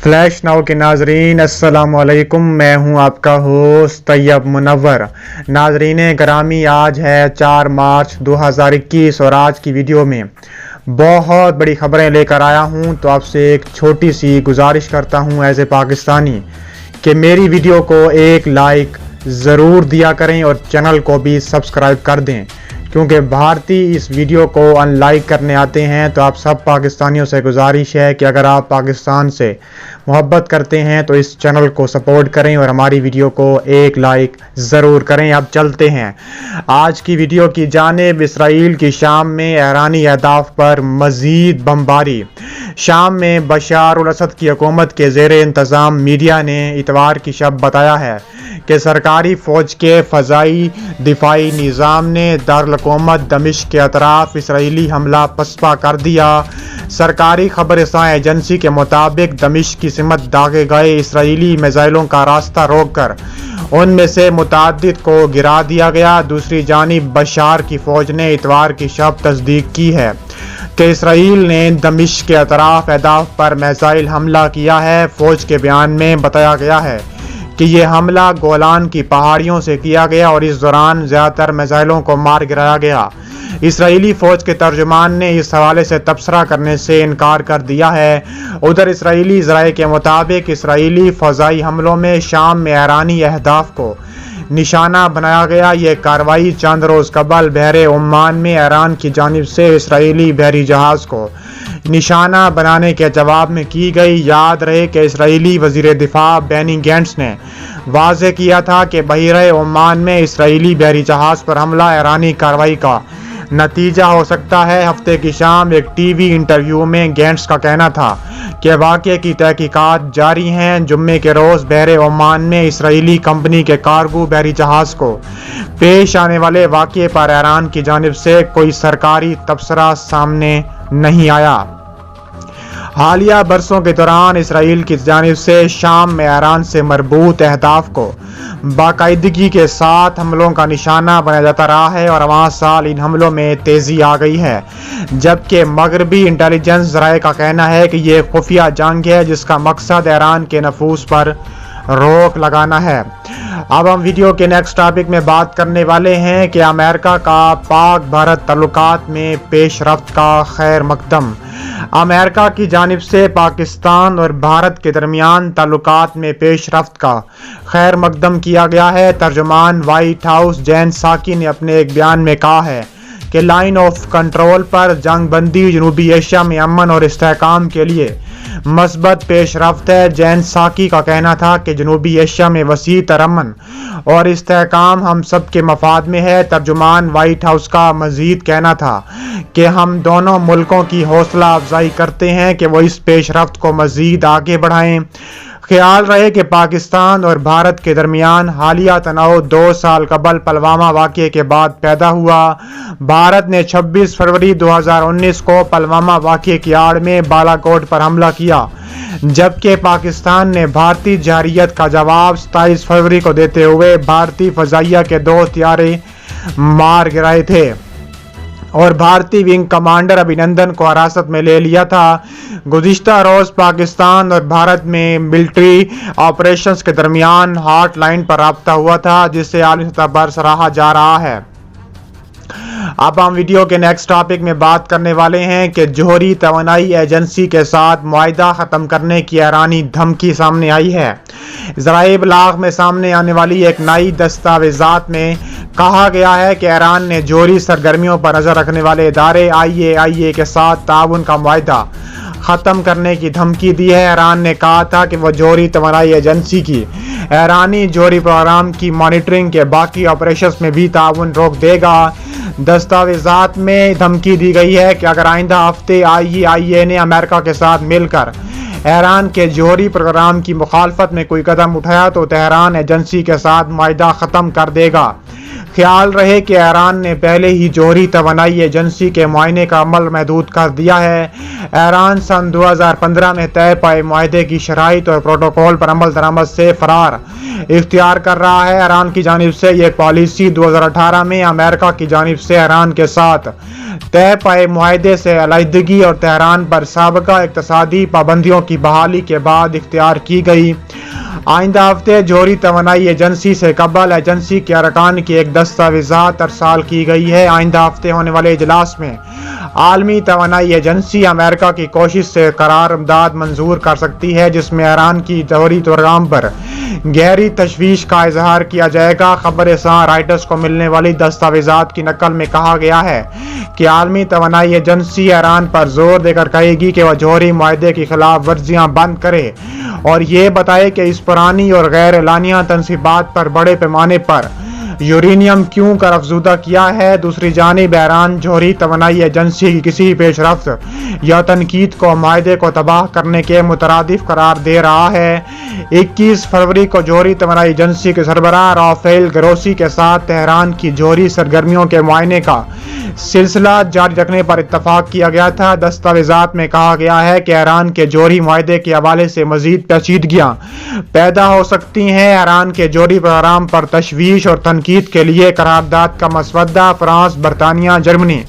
Flash now کے ناظرین السلام علیکم، میں ہوں آپ کا ہوسٹ طیب منور۔ ناظرین گرامی، آج ہے 4 مارچ 2021 اور آج کی ویڈیو میں بہت بڑی خبریں لے کر آیا ہوں۔ تو آپ سے ایک چھوٹی سی گزارش کرتا ہوں ایز اے پاکستانی کہ میری ویڈیو کو ایک لائک ضرور دیا کریں اور چینل کو بھی سبسکرائب کر دیں، کیونکہ بھارتی اس ویڈیو کو ان لائک کرنے آتے ہیں۔ تو آپ سب پاکستانیوں سے گزارش ہے کہ اگر آپ پاکستان سے محبت کرتے ہیں تو اس چینل کو سپورٹ کریں اور ہماری ویڈیو کو ایک لائک ضرور کریں۔ اب چلتے ہیں آج کی ویڈیو کی جانب۔ اسرائیل کی شام میں ایرانی اہداف پر مزید بمباری۔ شام میں بشار الاسد کی حکومت کے زیر انتظام میڈیا نے اتوار کی شب بتایا ہے کہ سرکاری فوج کے فضائی دفاعی نظام نے دارالحکومت دمشق کے اطراف اسرائیلی حملہ پسپا کر دیا۔ سرکاری خبر رساں ایجنسی کے مطابق دمشق کی سمت داغے گئے اسرائیلی میزائلوں کا راستہ روک کر ان میں سے متعدد کو گرا دیا گیا۔ دوسری جانب بشار کی فوج نے اتوار کی شب تصدیق کی ہے کہ اسرائیل نے دمشق کے اطراف اہداف پر میزائل حملہ کیا ہے۔ فوج کے بیان میں بتایا گیا ہے کہ یہ حملہ گولان کی پہاڑیوں سے کیا گیا اور اس دوران زیادہ تر میزائلوں کو مار گرایا گیا۔ اسرائیلی فوج کے ترجمان نے اس حوالے سے تبصرہ کرنے سے انکار کر دیا ہے۔ ادھر اسرائیلی ذرائع کے مطابق اسرائیلی فضائی حملوں میں شام میں ایرانی اہداف کو نشانہ بنایا گیا۔ یہ کارروائی چند روز قبل بحر عمان میں ایران کی جانب سے اسرائیلی بحری جہاز کو نشانہ بنانے کے جواب میں کی گئی۔ یاد رہے کہ اسرائیلی وزیر دفاع بینی گینٹس نے واضح کیا تھا کہ بحیرہ عمان میں اسرائیلی بحری جہاز پر حملہ ایرانی کارروائی کا نتیجہ ہو سکتا ہے۔ ہفتے کی شام ایک ٹی وی انٹرویو میں گینٹس کا کہنا تھا کہ واقعے کی تحقیقات جاری ہیں۔ جمعے کے روز بحر عمان میں اسرائیلی کمپنی کے کارگو بحری جہاز کو پیش آنے والے واقعے پر ایران کی جانب سے کوئی سرکاری تبصرہ سامنے نہیں آیا۔ حالیہ برسوں کے دوران اسرائیل کی جانب سے شام میں ایران سے مربوط اہداف کو باقاعدگی کے ساتھ حملوں کا نشانہ بنایا جاتا رہا ہے اور رواں سال ان حملوں میں تیزی آ گئی ہے، جبکہ مغربی انٹیلیجنس ذرائع کا کہنا ہے کہ یہ خفیہ جنگ ہے جس کا مقصد ایران کے نفوذ پر روک لگانا ہے۔ اب ہم ویڈیو کے نیکسٹ ٹاپک میں بات کرنے والے ہیں کہ امریکہ کا پاک بھارت تعلقات میں پیش رفت کا خیر مقدم۔ امریکہ کی جانب سے پاکستان اور بھارت کے درمیان تعلقات میں پیش رفت کا خیر مقدم کیا گیا ہے۔ ترجمان وائٹ ہاؤس جین ساکی نے اپنے ایک بیان میں کہا ہے کہ لائن آف کنٹرول پر جنگ بندی جنوبی ایشیا میں امن اور استحکام کے لیے مثبت پیش رفت ہے۔ جین ساکی کا کہنا تھا کہ جنوبی ایشیا میں وسیع تر امن اور استحکام ہم سب کے مفاد میں ہے۔ ترجمان وائٹ ہاؤس کا مزید کہنا تھا کہ ہم دونوں ملکوں کی حوصلہ افزائی کرتے ہیں کہ وہ اس پیش رفت کو مزید آگے بڑھائیں۔ خیال رہے کہ پاکستان اور بھارت کے درمیان حالیہ تناؤ 2 سال قبل پلوامہ واقعے کے بعد پیدا ہوا۔ بھارت نے 26 فروری 2019 کو پلوامہ واقعے کی آڑ میں بالا کوٹ پر حملہ کیا، جبکہ پاکستان نے بھارتی جارحیت کا جواب 27 فروری کو دیتے ہوئے بھارتی فضائیہ کے 2 طیارے مار گرائے تھے اور بھارتی ونگ کمانڈر ابھینندن کو حراست میں لے لیا تھا۔ گزشتہ روز پاکستان اور بھارت میں ملٹری آپریشنز کے درمیان ہاٹ لائن پر رابطہ ہوا تھا، جسے عالمی سطح پر سراہا جا رہا ہے۔ اب ہم ویڈیو کے نیکسٹ ٹاپک میں بات کرنے والے ہیں کہ جوہری توانائی ایجنسی کے ساتھ معاہدہ ختم کرنے کی ایرانی دھمکی سامنے آئی ہے۔ ذرائع ابلاغ میں سامنے آنے والی ایک نئی دستاویزات میں کہا گیا ہے کہ ایران نے جوہری سرگرمیوں پر نظر رکھنے والے ادارے IAEA کے ساتھ تعاون کا معاہدہ ختم کرنے کی دھمکی دی ہے۔ ایران نے کہا تھا کہ وہ جوہری توانائی ایجنسی کی ایرانی جوہری پروگرام کی مانیٹرنگ کے باقی آپریشنز میں بھی تعاون روک دے گا۔ دستاویزات میں دھمکی دی گئی ہے کہ اگر آئندہ ہفتے IAEA نے امریکہ کے ساتھ مل کر ایران کے جوہری پروگرام کی مخالفت میں کوئی قدم اٹھایا تو تہران ایجنسی کے ساتھ معاہدہ ختم کر دے گا۔ خیال رہے کہ ایران نے پہلے ہی جوہری توانائی ایجنسی کے معائنے کا عمل محدود کر دیا ہے۔ ایران سن 2015 میں طے پائے معاہدے کی شرائط اور پروٹوکول پر عمل درآمد سے فرار اختیار کر رہا ہے۔ ایران کی جانب سے یہ پالیسی 2018 میں امریکہ کی جانب سے ایران کے ساتھ طے پائے معاہدے سے علیحدگی اور تہران پر سابقہ اقتصادی پابندیوں کی بحالی کے بعد اختیار کی گئی۔ آئندہ ہفتے جوہری توانائی ایجنسی سے قبل ایجنسی کے ارکان کی ایک دستاویزات ارسال کی گئی ہے۔ آئندہ ہفتے ہونے والے اجلاس میں عالمی توانائی ایجنسی امریکہ کی کوشش سے قرارداد منظور کر سکتی ہے، جس میں ایران کی جوہری پروگرام پر گہری تشویش کا اظہار کیا جائے گا۔ خبر رساں رائٹرز کو ملنے والی دستاویزات کی نقل میں کہا گیا ہے کہ عالمی توانائی ایجنسی ایران پر زور دے کر کہے گی کہ وہ جوہری معاہدے کی خلاف ورزیاں بند کرے اور یہ بتائے کہ اس پرانی اور غیر اعلانیہ تنصیبات پر بڑے پیمانے پر یورینیم کیوں کر افزودہ کیا ہے۔ دوسری جانب ایران جوہری توانائی ایجنسی کی کسی پیش رفت یا تنقید کو معاہدے کو تباہ کرنے کے مترادف قرار دے رہا ہے۔ 21 فروری کو جوہری توانائی ایجنسی کے سربراہ رافیل گروسی کے ساتھ تہران کی جوہری سرگرمیوں کے معائنے کا سلسلہ جاری رکھنے پر اتفاق کیا گیا تھا۔ دستاویزات میں کہا گیا ہے کہ ایران کے جوہری معاہدے کے حوالے سے مزید پیچیدگیاں پیدا ہو سکتی ہیں۔ ایران کے جوہری پروگرام پر تشویش اور تنقید کے لیے قرارداد کا مسودہ فرانس، برطانیہ، جرمنی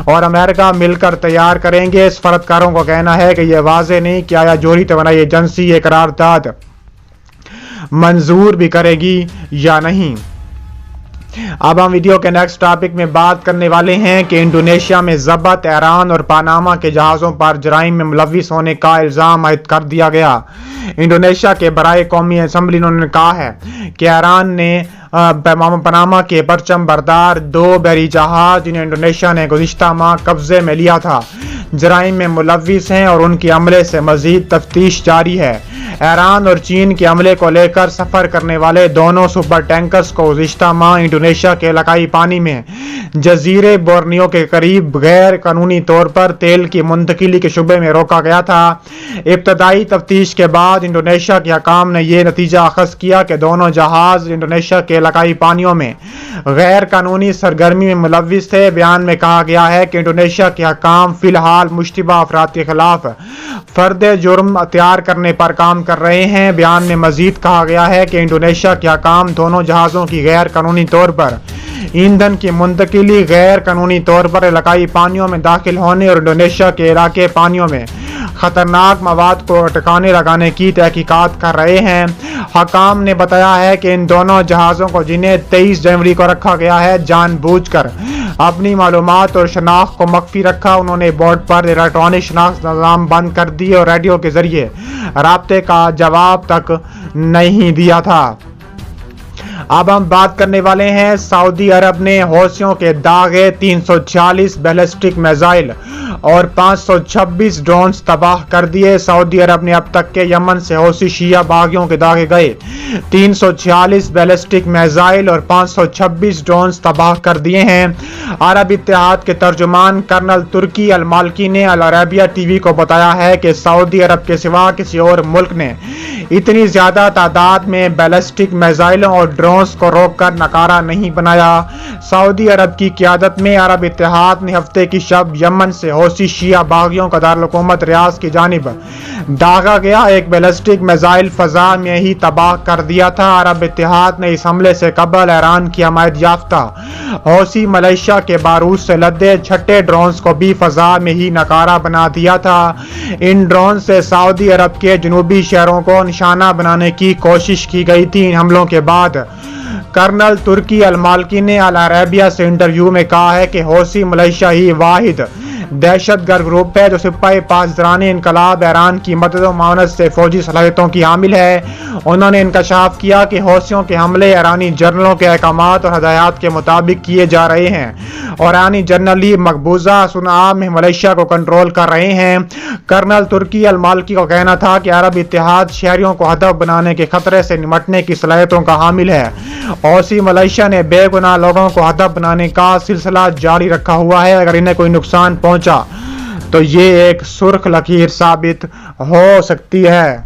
اور امریکہ مل کر تیار کریں گے۔ سفارتکاروں کا کہنا ہے کہ یہ واضح نہیں کہ آیا جوہری توانائی ایجنسی یہ قرارداد منظور بھی کرے گی یا نہیں۔ اب ہم ویڈیو کے نیکسٹ ٹاپک میں بات کرنے والے ہیں کہ انڈونیشیا میں ضبط ایران اور پاناما کے جہازوں پر جرائم میں ملوث ہونے کا الزام عائد کر دیا گیا۔ انڈونیشیا کے برائے قومی اسمبلی نے کہا ہے کہ ایران نے پاناما کے پرچم بردار 2 بحری جہاز جنہیں انڈونیشیا نے گزشتہ ماہ قبضے میں لیا تھا جرائم میں ملوث ہیں اور ان کے عملے سے مزید تفتیش جاری ہے۔ ایران اور چین کے عملے کو لے کر سفر کرنے والے دونوں سپر ٹینکرز کو گزشتہ ماہ انڈونیشیا کے علاقائی پانی میں جزیرے بورنیو کے قریب غیر قانونی طور پر تیل کی منتقلی کے شبے میں روکا گیا تھا۔ ابتدائی تفتیش کے بعد انڈونیشیا کے حکام نے یہ نتیجہ اخذ کیا کہ دونوں جہاز انڈونیشیا کے علاقائی پانیوں میں غیر قانونی سرگرمی میں ملوث تھے۔ بیان میں کہا گیا ہے کہ انڈونیشیا کے حکام فی الحال مشتبہ افراد کے خلاف فرد جرم تیار کرنے پر کام کر رہے ہیں۔ بیان میں مزید کہا گیا ہے کہ انڈونیشیا کے حکام دونوں جہازوں کی غیر قانونی طور پر ایندھن کی منتقلی، غیر قانونی طور پر علاقائی پانیوں میں داخل ہونے اور انڈونیشیا کے علاقے پانیوں میں خطرناک مواد کو ٹھکانے لگانے کی تحقیقات کر رہے ہیں۔ حکام نے بتایا ہے کہ ان دونوں جہازوں کو جنہیں 23 جنوری کو رکھا گیا ہے جان بوجھ کر اپنی معلومات اور شناخت کو مخفی رکھا۔ انہوں نے بورڈ پر الیکٹرانک شناخت نظام بند کر دیے اور ریڈیو کے ذریعے رابطے کا جواب تک نہیں دیا تھا۔ اب ہم بات کرنے والے ہیں سعودی عرب نے حوثیوں کے داغے 346 بیلسٹک میزائل اور 526 ڈرونز تباہ کر دیے۔ سعودی عرب نے اب تک کے یمن سے حوثی شیعہ باغیوں کے داغے گئے 346 بیلسٹک میزائل اور 526 ڈرونز تباہ کر دیے ہیں۔ عرب اتحاد کے ترجمان کرنل ترکی المالکی نے العربیہ ٹی وی کو بتایا ہے کہ سعودی عرب کے سوا کسی اور ملک نے اتنی زیادہ تعداد میں بیلسٹک میزائلوں اور ڈرونز کو روک کر نکارہ نہیں بنایا۔ سعودی عرب کی قیادت میں عرب اتحاد نے ہفتے کی شب یمن سے حوثی شیعہ باغیوں کا دارالحکومت ریاض کی جانب داغا گیا ایک بیلسٹک میزائل فضا میں ہی تباہ کر دیا تھا۔ عرب اتحاد نے اس حملے سے قبل ایران کی حمایت یافتہ حوثی ملیشیا کے بارود سے لدے چھٹے ڈرونز کو بھی فضا میں ہی نکارہ بنا دیا تھا۔ ان ڈرون سے سعودی عرب کے جنوبی شہروں کو نشانہ بنانے کی کوشش کی گئی تھی۔ ان حملوں کے بعد کرنل ترکی المالکی نے العربیہ سے انٹرویو میں کہا ہے کہ حوثی ملیشیا ہی واحد دہشت گرد گروپ ہے جو سپاہی پاسداران انقلاب ایران کی مدد و معاونت سے فوجی صلاحیتوں کی حامل ہے۔ انہوں نے انکشاف کیا کہ حوثیوں کے حملے ایرانی جنرلوں کے احکامات اور ہدایات کے مطابق کیے جا رہے ہیں اور ایرانی جنرل ہی مقبوضہ صنعاء میں ملیشیا کو کنٹرول کر رہے ہیں۔ کرنل ترکی المالکی کا کہنا تھا کہ عرب اتحاد شہریوں کو ہدف بنانے کے خطرے سے نمٹنے کی صلاحیتوں کا حامل ہے۔ حوثی ملیشیا نے بے گناہ لوگوں کو ہدف بنانے کا سلسلہ جاری رکھا ہوا ہے۔ اگر انہیں کوئی نقصان پہنچا تو یہ ایک سرخ لکیر ثابت ہو سکتی ہے۔